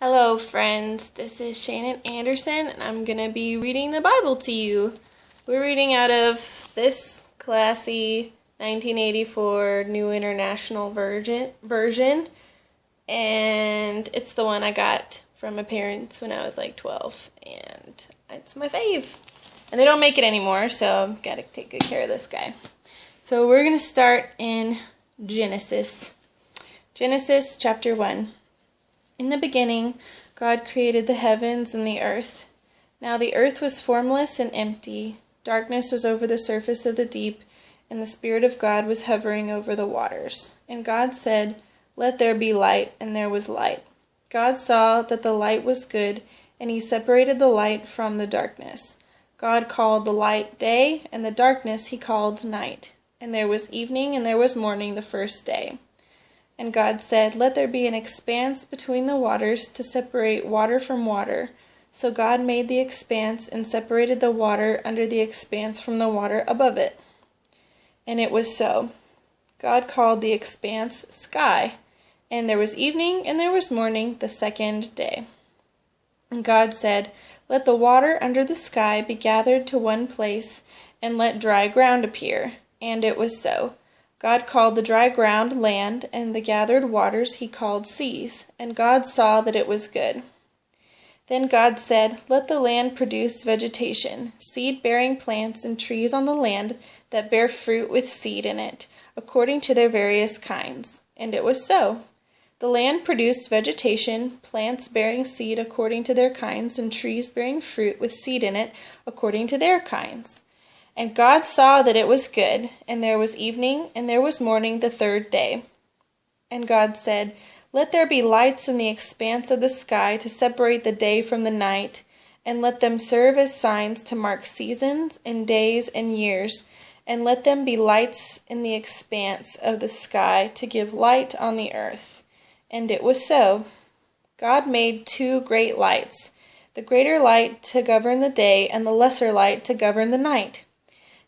Hello friends, this is Shannon Anderson and I'm going to be reading the Bible to you. We're reading out of this classy 1984 New International Version and it's the one I got from my parents when I was like 12 and it's my fave. And they don't make it anymore, so I've got to take good care of this guy. So we're going to start in Genesis. Genesis chapter 1. In the beginning, God created the heavens and the earth. Now the earth was formless and empty. Darkness was over the surface of the deep, and the Spirit of God was hovering over the waters. And God said, "Let there be light," and there was light. God saw that the light was good, and he separated the light from the darkness. God called the light day, and the darkness he called night. And there was evening and there was morning the first day. And God said, "Let there be an expanse between the waters to separate water from water." So God made the expanse and separated the water under the expanse from the water above it. And it was so. God called the expanse sky. And there was evening and there was morning the second day. And God said, "Let the water under the sky be gathered to one place, and let dry ground appear." And it was so. God called the dry ground land, and the gathered waters he called seas. And God saw that it was good. Then God said, "Let the land produce vegetation, seed-bearing plants and trees on the land that bear fruit with seed in it, according to their various kinds." And it was so. The land produced vegetation, plants bearing seed according to their kinds, and trees bearing fruit with seed in it according to their kinds. And God saw that it was good, and there was evening, and there was morning the third day. And God said, "Let there be lights in the expanse of the sky to separate the day from the night, and let them serve as signs to mark seasons, and days, and years, and let them be lights in the expanse of the sky to give light on the earth." And it was so. God made two great lights, the greater light to govern the day, and the lesser light to govern the night.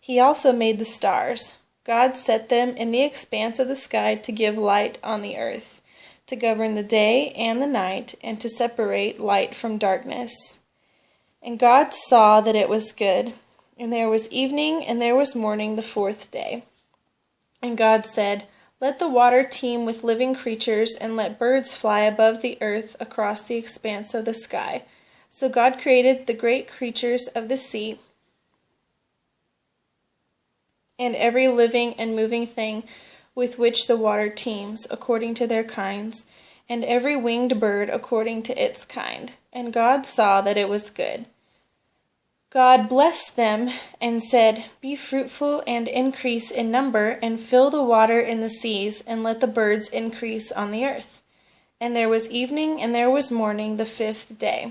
He also made the stars. God set them in the expanse of the sky to give light on the earth, to govern the day and the night, and to separate light from darkness. And God saw that it was good. And there was evening and there was morning the fourth day. And God said, "Let the water teem with living creatures, and let birds fly above the earth across the expanse of the sky." So God created the great creatures of the sea, and every living and moving thing with which the water teems, according to their kinds, and every winged bird according to its kind. And God saw that it was good. God blessed them and said, "Be fruitful and increase in number, and fill the water in the seas, and let the birds increase on the earth." And there was evening and there was morning the fifth day.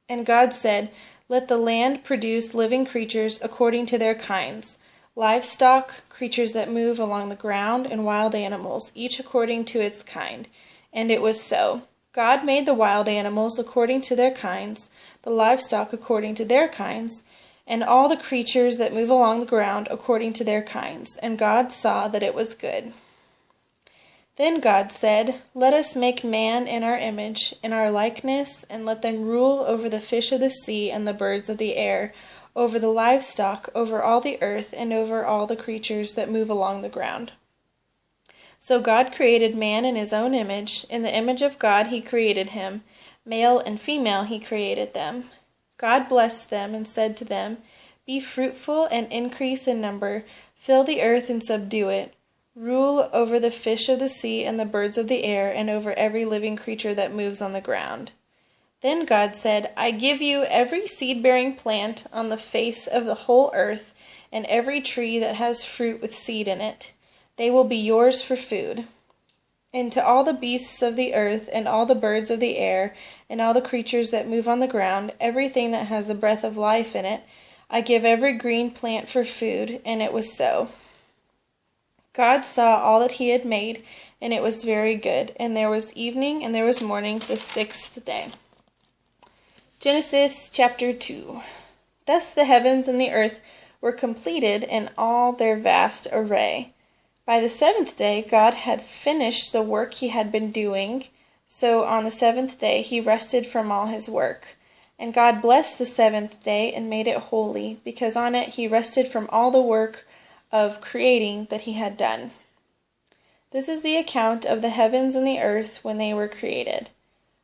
And God said, "Let the land produce living creatures according to their kinds, livestock, creatures that move along the ground, and wild animals, each according to its kind." And it was so. God made the wild animals according to their kinds, the livestock according to their kinds, and all the creatures that move along the ground according to their kinds. And God saw that it was good. Then God said, "Let us make man in our image, in our likeness, and let them rule over the fish of the sea and the birds of the air, over the livestock, over all the earth, and over all the creatures that move along the ground." So God created man in his own image. In the image of God he created him. Male and female he created them. God blessed them and said to them, "Be fruitful and increase in number, fill the earth and subdue it. Rule over the fish of the sea and the birds of the air, and over every living creature that moves on the ground." Then God said, "I give you every seed-bearing plant on the face of the whole earth, and every tree that has fruit with seed in it. They will be yours for food. And to all the beasts of the earth, and all the birds of the air, and all the creatures that move on the ground, everything that has the breath of life in it, I give every green plant for food." And it was so. God saw all that he had made, and it was very good. And there was evening and there was morning the sixth day. Genesis chapter 2. Thus the heavens and the earth were completed in all their vast array. By the seventh day God had finished the work he had been doing. So on the seventh day he rested from all his work. And God blessed the seventh day and made it holy, because on it he rested from all the work of creating that he had done. This is the account of the heavens and the earth when they were created.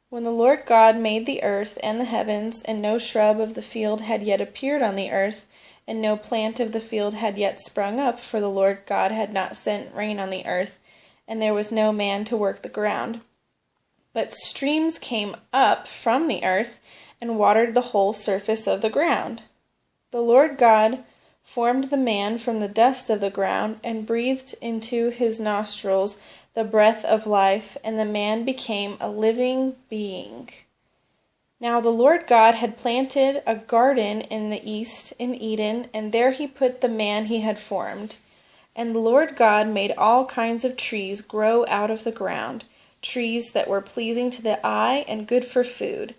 When the Lord God made the earth and the heavens, and no shrub of the field had yet appeared on the earth, and no plant of the field had yet sprung up, for the Lord God had not sent rain on the earth, and there was no man to work the ground. But streams came up from the earth, and watered the whole surface of the ground. The Lord God formed the man from the dust of the ground, and breathed into his nostrils the breath of life, and the man became a living being. Now the Lord God had planted a garden in the east in Eden, and there he put the man he had formed. And the Lord God made all kinds of trees grow out of the ground, trees that were pleasing to the eye and good for food.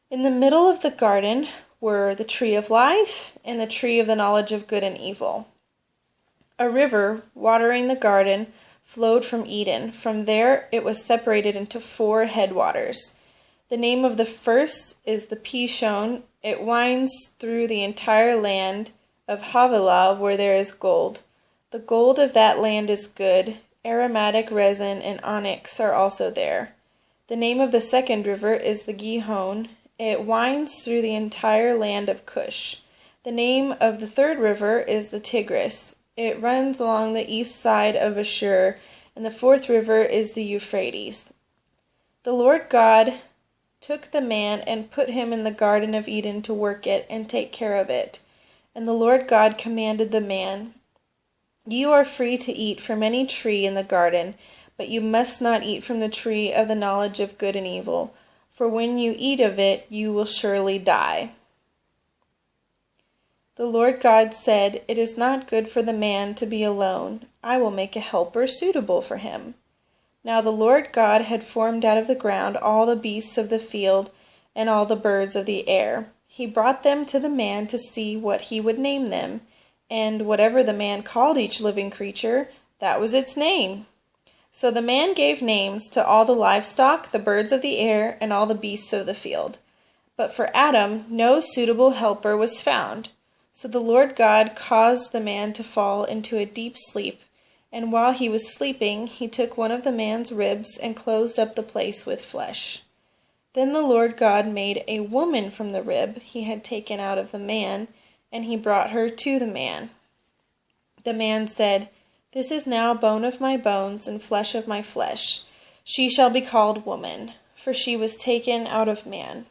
In the middle of the garden were the tree of life and the tree of the knowledge of good and evil. A river watering the garden flowed from Eden. From there it was separated into 4 headwaters. The name of the first is the Pishon. It winds through the entire land of Havilah, where there is gold. The gold of that land is good. Aromatic resin and onyx are also there. The name of the second river is the Gihon. It winds through the entire land of Cush. The name of the third river is the Tigris. It runs along the east side of Ashur, and the fourth river is the Euphrates. The Lord God took the man and put him in the Garden of Eden to work it and take care of it. And the Lord God commanded the man, "You are free to eat from any tree in the garden, but you must not eat from the tree of the knowledge of good and evil, for when you eat of it, you will surely die." The Lord God said, "It is not good for the man to be alone. I will make a helper suitable for him." Now the Lord God had formed out of the ground all the beasts of the field and all the birds of the air. He brought them to the man to see what he would name them, and whatever the man called each living creature, that was its name. So the man gave names to all the livestock, the birds of the air, and all the beasts of the field. But for Adam no suitable helper was found. So the Lord God caused the man to fall into a deep sleep, and while he was sleeping, he took one of the man's ribs and closed up the place with flesh. Then the Lord God made a woman from the rib he had taken out of the man, and he brought her to the man. The man said, "This is now bone of my bones and flesh of my flesh. She shall be called woman, for she was taken out of man.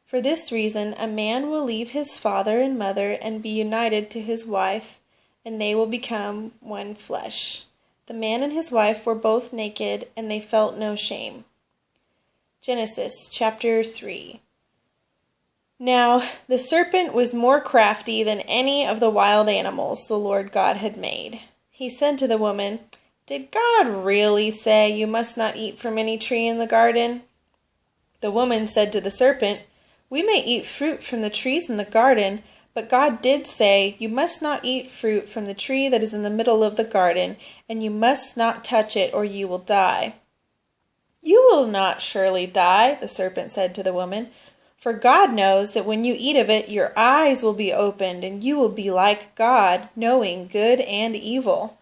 For this reason a man will leave his father and mother and be united to his wife, and they will become one flesh." The man and his wife were both naked, and they felt no shame. Genesis chapter 3. Now the serpent was more crafty than any of the wild animals the Lord God had made. He said to the woman, "Did God really say you must not eat from any tree in the garden?" The woman said to the serpent, "We may eat fruit from the trees in the garden, but God did say, 'You must not eat fruit from the tree that is in the middle of the garden, and you must not touch it, or you will die.'" "You will not surely die," the serpent said to the woman, "for God knows that when you eat of it, your eyes will be opened, and you will be like God, knowing good and evil."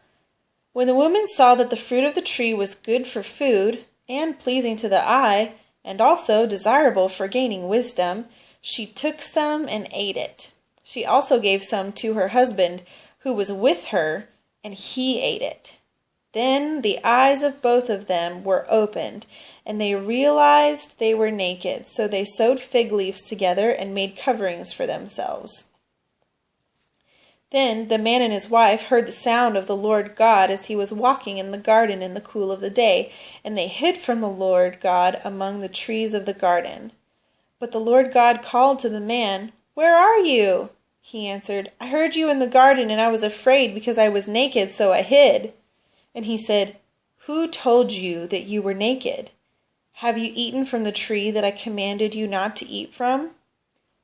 When the woman saw that the fruit of the tree was good for food, and pleasing to the eye, and also desirable for gaining wisdom, she took some and ate it. She also gave some to her husband, who was with her, and he ate it. Then the eyes of both of them were opened, and they realized they were naked, so they sewed fig leaves together and made coverings for themselves. Then the man and his wife heard the sound of the Lord God as he was walking in the garden in the cool of the day, and they hid from the Lord God among the trees of the garden. But the Lord God called to the man, "Where are you?" He answered, "I heard you in the garden, and I was afraid because I was naked, so I hid." And he said, "Who told you that you were naked? Have you eaten from the tree that I commanded you not to eat from?"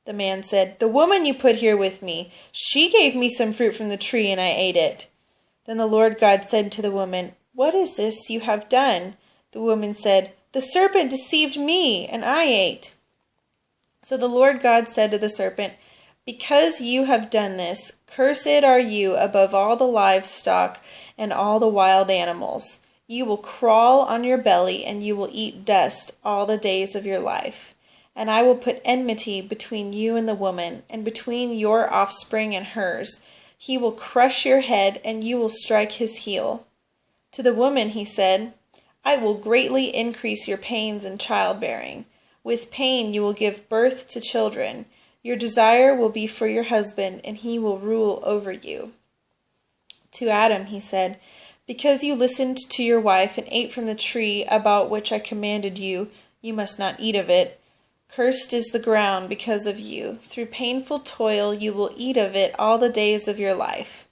The man said, "The woman you put here with me, she gave me some fruit from the tree, and I ate it." Then the Lord God said to the woman, "What is this you have done?" The woman said, "The serpent deceived me, and I ate." So the Lord God said to the serpent, "Because you have done this, cursed are you above all the livestock and all the wild animals. You will crawl on your belly, and you will eat dust all the days of your life. And I will put enmity between you and the woman, and between your offspring and hers. He will crush your head, and you will strike his heel." To the woman he said, "I will greatly increase your pains in childbearing. With pain you will give birth to children. Your desire will be for your husband, and he will rule over you." To Adam he said, "Because you listened to your wife and ate from the tree about which I commanded you, you must not eat of it. Cursed is the ground because of you. Through painful toil you will eat of it all the days of your life.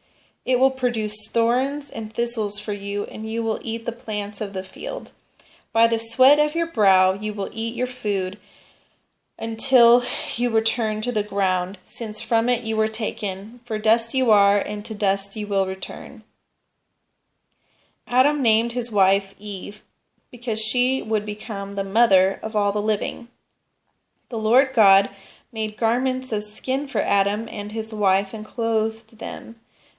It will produce thorns and thistles for you, and you will eat the plants of the field. By the sweat of your brow you will eat your food until you return to the ground, since from it you were taken. For dust you are, and to dust you will return." Adam named his wife Eve, because she would become the mother of all the living. The Lord God made garments of skin for Adam and his wife and clothed them.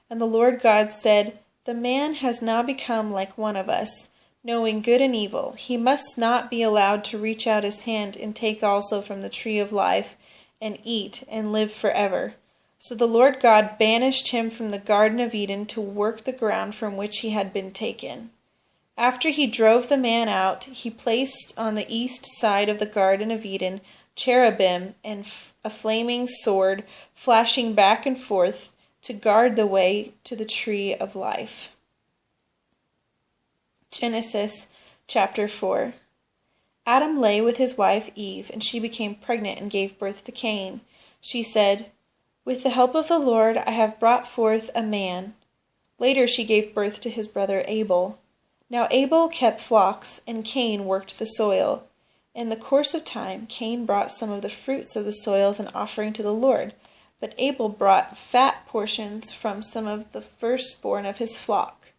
And the Lord God said, "The man has now become like one of us, knowing good and evil. He must not be allowed to reach out his hand and take also from the tree of life and eat and live forever." So the Lord God banished him from the Garden of Eden to work the ground from which he had been taken. After he drove the man out, he placed on the east side of the Garden of Eden cherubim and a flaming sword flashing back and forth to guard the way to the tree of life. Genesis chapter 4. Adam lay with his wife Eve, and she became pregnant and gave birth to Cain. She said, "With the help of the Lord I have brought forth a man." Later she gave birth to his brother Abel. Now Abel kept flocks, and Cain worked the soil. In the course of time, Cain brought some of the fruits of the soil as an offering to the Lord, but Abel brought fat portions from some of the firstborn of his flock.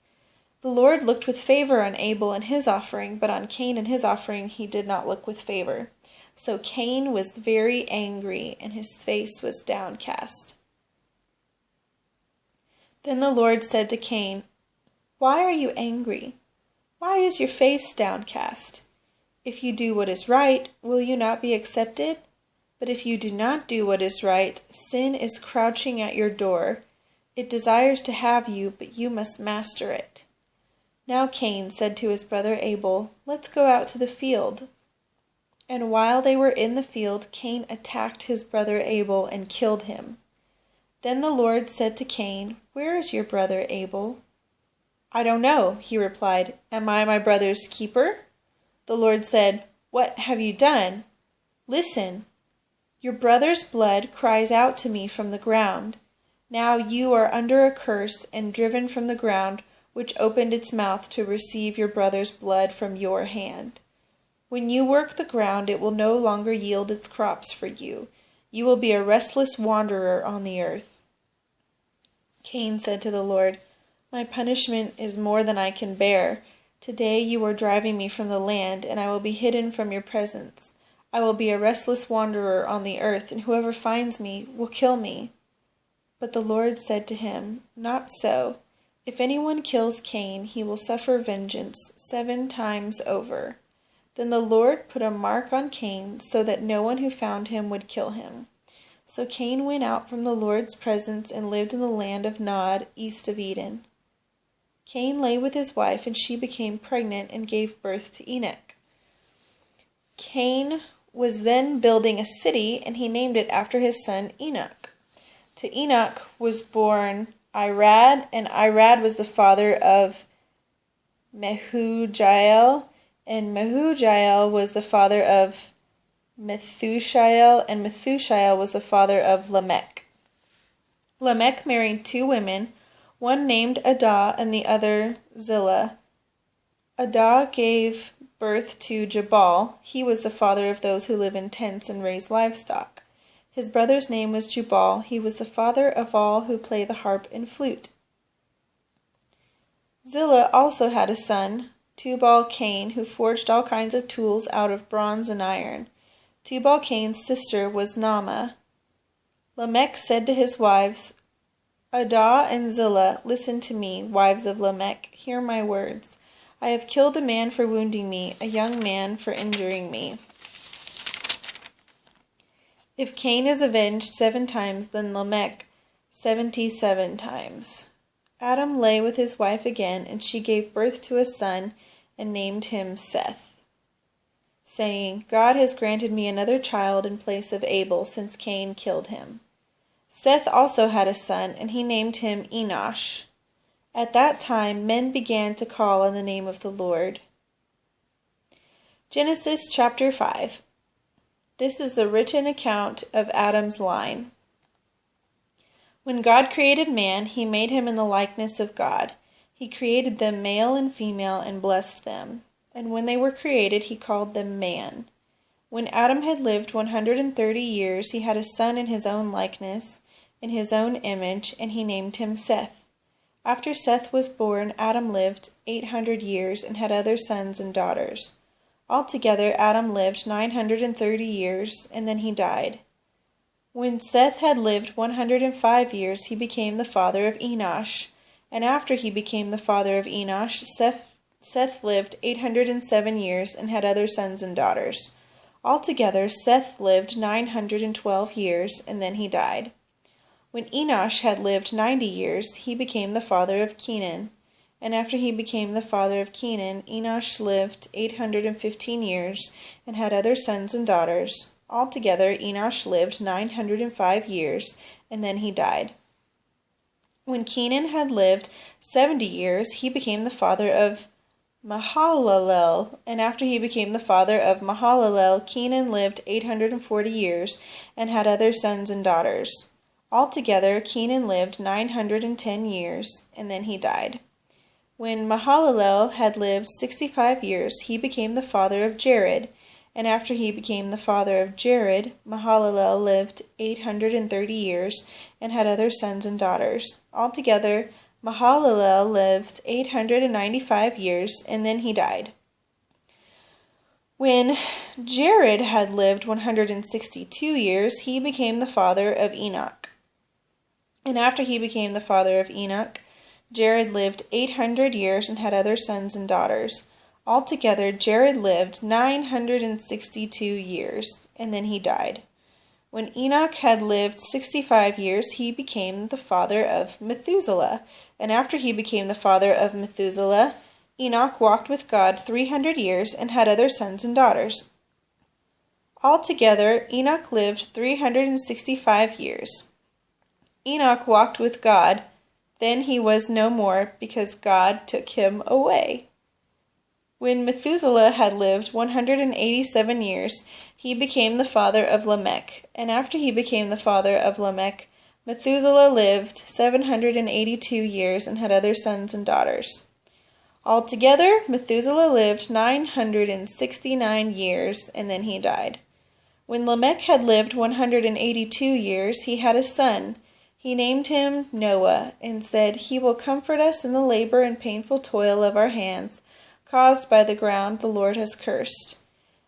The Lord looked with favor on Abel and his offering, but on Cain and his offering he did not look with favor. So Cain was very angry, and his face was downcast. Then the Lord said to Cain, "Why are you angry? Why is your face downcast? If you do what is right, will you not be accepted? But if you do not do what is right, sin is crouching at your door. It desires to have you, but you must master it." Now Cain said to his brother Abel, "Let's go out to the field." And while they were in the field, Cain attacked his brother Abel and killed him. Then the Lord said to Cain, "Where is your brother Abel?" "I don't know," he replied. "Am I my brother's keeper?" The Lord said, "What have you done? Listen, your brother's blood cries out to me from the ground. Now you are under a curse and driven from the ground, which opened its mouth to receive your brother's blood from your hand. When you work the ground, it will no longer yield its crops for you. You will be a restless wanderer on the earth." Cain said to the Lord, "My punishment is more than I can bear. Today you are driving me from the land, and I will be hidden from your presence. I will be a restless wanderer on the earth, and whoever finds me will kill me." But the Lord said to him, "Not so. If anyone kills Cain, he will suffer vengeance 7 times over." Then the Lord put a mark on Cain, so that no one who found him would kill him. So Cain went out from the Lord's presence and lived in the land of Nod, east of Eden. Cain lay with his wife, and she became pregnant and gave birth to Enoch. Cain was then building a city, and he named it after his son Enoch. To Enoch was born Irad, and Irad was the father of Mehujael, and Mehujael was the father of Methushael, and Methushael was the father of Lamech. Lamech married 2 women, one named Adah and the other Zillah. Adah gave birth to Jabal. He was the father of those who live in tents and raise livestock. His brother's name was Jubal. He was the father of all who play the harp and flute. Zillah also had a son, Tubal-Cain, who forged all kinds of tools out of bronze and iron. Tubal-Cain's sister was Naamah. Lamech said to his wives, Adah and Zillah, listen to me, wives of Lamech, hear my words. I have killed a man for wounding me, a young man for injuring me. If Cain is avenged 7 times, then Lamech 77 times. Adam lay with his wife again, and she gave birth to a son and named him Seth, saying, God has granted me another child in place of Abel, since Cain killed him. Seth also had a son, and he named him Enosh. At that time men began to call on the name of the Lord. Genesis chapter 5. This is the written account of Adam's line. When God created man, he made him in the likeness of God. He created them male and female and blessed them. And when they were created, he called them man. When Adam had lived 130 years, he had a son in his own likeness, in his own image, and he named him Seth. After Seth was born, Adam lived 800 years and had other sons and daughters. Altogether, Adam lived 930 years, and then he died. When Seth had lived 105 years, he became the father of Enosh. And after he became the father of Enosh, Seth lived 807 years and had other sons and daughters. Altogether, Seth lived 912 years, and then he died. When Enosh had lived 90 years, he became the father of Kenan. And after he became the father of Kenan, Enosh lived 815 years and had other sons and daughters. Altogether, Enosh lived 905 years, and then he died. When Kenan had lived 70 years, he became the father of Mahalalel, and after he became the father of Mahalalel, Kenan lived 840 years and had other sons and daughters. Altogether, Kenan lived 910 years, and then he died. When Mahalalel had lived 65 years, he became the father of Jared, and after he became the father of Jared, Mahalalel lived 830 years and had other sons and daughters. Altogether, Mahalalel lived 895 years, and then he died. When Jared had lived 162 years, he became the father of Enoch. And after he became the father of Enoch, Jared lived 800 years and had other sons and daughters. Altogether, Jared lived 962 years, and then he died. When Enoch had lived 65 years, he became the father of Methuselah. And after he became the father of Methuselah, Enoch walked with God 300 years and had other sons and daughters. Altogether, Enoch lived 365 years. Enoch walked with God. Then he was no more, because God took him away. When Methuselah had lived 187 years, he became the father of Lamech. And after he became the father of Lamech, Methuselah lived 782 years and had other sons and daughters. Altogether, Methuselah lived 969 years, and then he died. When Lamech had lived 182 years, he had a son. He named him Noah, and said, He will comfort us in the labor and painful toil of our hands, caused by the ground the Lord has cursed.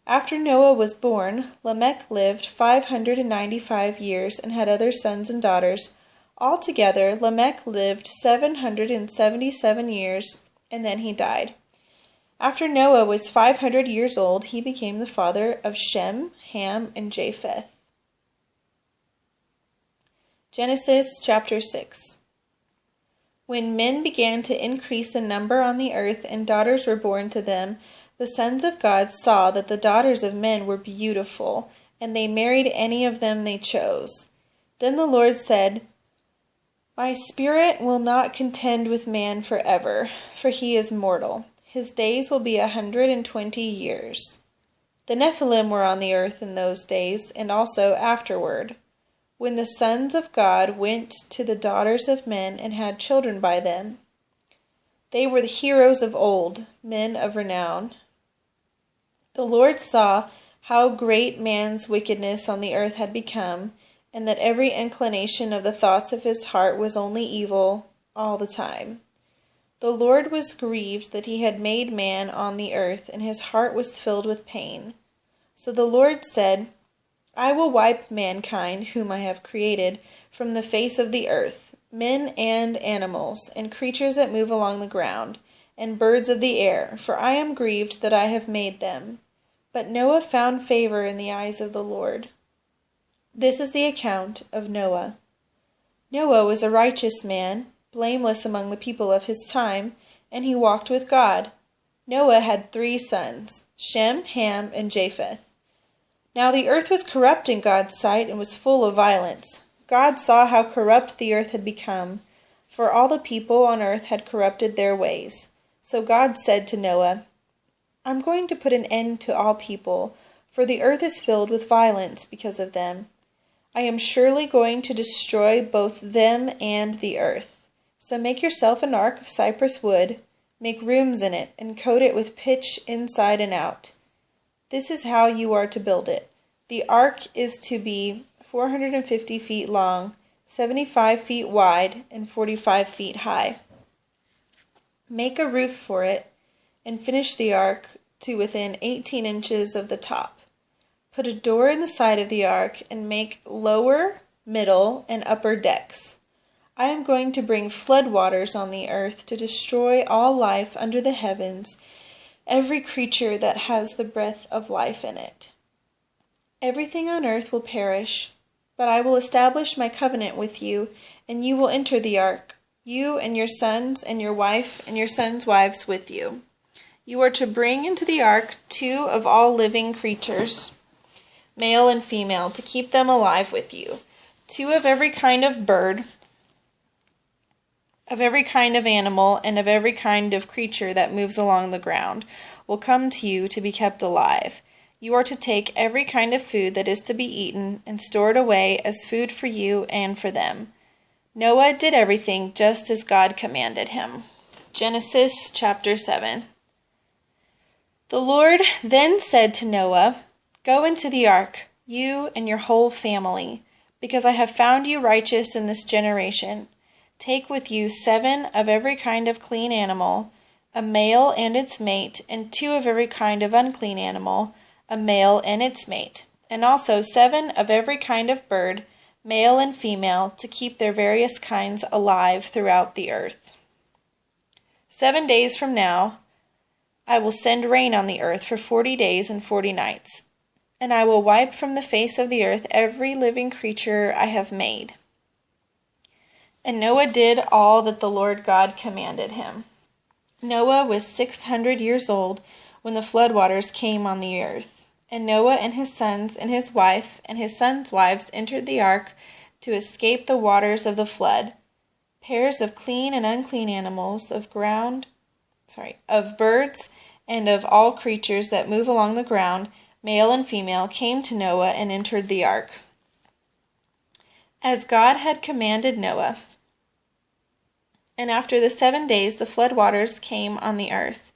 After Noah was born, Lamech lived 595 years and had other sons and daughters. Altogether, Lamech lived 777 years, and then he died. After Noah was 500 years old, he became the father of Shem, Ham, and Japheth. Genesis chapter 6. When men began to increase in number on the earth and daughters were born to them, the sons of God saw that the daughters of men were beautiful, and they married any of them they chose. Then the Lord said, My spirit will not contend with man forever, for he is mortal. His days will be 120 years. The Nephilim were on the earth in those days, and also afterward, when the sons of God went to the daughters of men and had children by them. They were the heroes of old, men of renown. The Lord saw how great man's wickedness on the earth had become, and that every inclination of the thoughts of his heart was only evil all the time. The Lord was grieved that he had made man on the earth, and his heart was filled with pain. So the Lord said, I will wipe mankind, whom I have created, from the face of the earth, men and animals, and creatures that move along the ground, and birds of the air, for I am grieved that I have made them. But Noah found favor in the eyes of the Lord. This is the account of Noah. Noah was a righteous man, blameless among the people of his time, and he walked with God. Noah had 3 sons, Shem, Ham, and Japheth. Now the earth was corrupt in God's sight and was full of violence. God saw how corrupt the earth had become, for all the people on earth had corrupted their ways. So God said to Noah, I'm going to put an end to all people, for the earth is filled with violence because of them. I am surely going to destroy both them and the earth. So make yourself an ark of cypress wood, make rooms in it, and coat it with pitch inside and out. This is how you are to build it. The ark is to be 450 feet long, 75 feet wide, and 45 feet high. Make a roof for it, and finish the ark to within 18 inches of the top. Put a door in the side of the ark, and make lower, middle, and upper decks. I am going to bring flood waters on the earth to destroy all life under the heavens, every creature that has the breath of life in it. Everything on earth will perish, but I will establish my covenant with you, and you will enter the ark, you and your sons and your wife and your sons' wives with you. You are to bring into the ark 2 of all living creatures, male and female, to keep them alive with you. 2 of every kind of bird, of every kind of animal, and of every kind of creature that moves along the ground will come to you to be kept alive. You are to take every kind of food that is to be eaten and store it away as food for you and for them. Noah did everything just as God commanded him. Genesis chapter 7. The Lord then said to Noah, Go into the ark, you and your whole family, because I have found you righteous in this generation. Take with you 7 of every kind of clean animal, a male and its mate, and 2 of every kind of unclean animal, a male and its mate, and also 7 of every kind of bird, male and female, to keep their various kinds alive throughout the earth. 7 days from now, I will send rain on the earth for 40 days and 40 nights, and I will wipe from the face of the earth every living creature I have made. And Noah did all that the Lord God commanded him. Noah was 600 years old when the floodwaters came on the earth. And Noah and his sons and his wife and his sons' wives entered the ark to escape the waters of the flood. Pairs of clean and unclean animals, of birds, and of all creatures that move along the ground, male and female, came to Noah and entered the ark, as God had commanded Noah. And after the 7 days the flood waters came on the earth.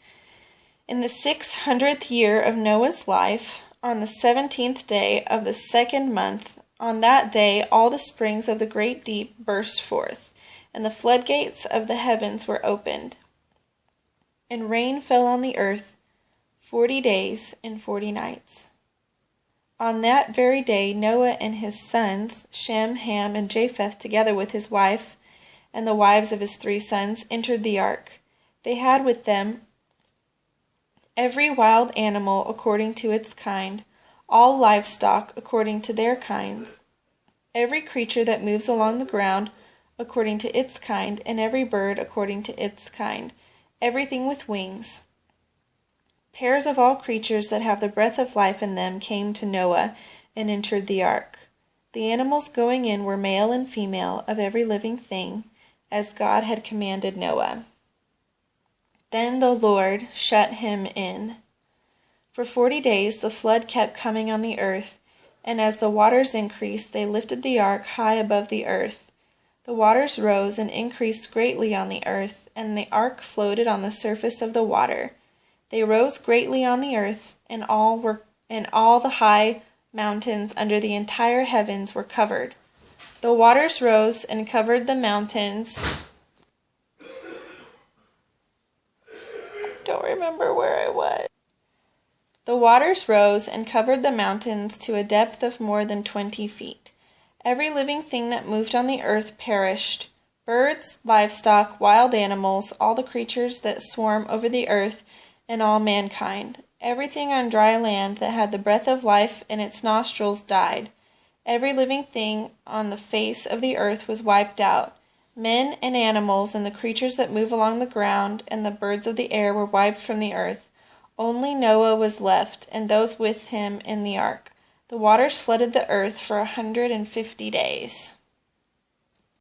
In the 600th year of Noah's life, on the 17th day of the 2nd month, on that day all the springs of the great deep burst forth, and the floodgates of the heavens were opened. And rain fell on the earth 40 days and 40 nights. On that very day Noah and his sons, Shem, Ham, and Japheth, together with his wife and the wives of his 3 sons, entered the ark. They had with them every wild animal according to its kind, all livestock according to their kinds, every creature that moves along the ground according to its kind, and every bird according to its kind, everything with wings. Pairs of all creatures that have the breath of life in them came to Noah and entered the ark. The animals going in were male and female of every living thing, as God had commanded Noah. Then the Lord shut him in. For 40 days the flood kept coming on the earth, and as the waters increased, they lifted the ark high above the earth. The waters rose and increased greatly on the earth, and the ark floated on the surface of the water. They rose greatly on the earth, and all the high mountains under the entire heavens were covered. The waters rose and covered the mountains remember where I was. The waters rose and covered the mountains to a depth of more than 20 feet. Every living thing that moved on the earth perished. Birds, livestock, wild animals, all the creatures that swarm over the earth, and all mankind. Everything on dry land that had the breath of life in its nostrils died. Every living thing on the face of the earth was wiped out. Men and animals and the creatures that move along the ground and the birds of the air were wiped from the earth. Only Noah was left, and those with him in the ark. The waters flooded the earth for 150 days.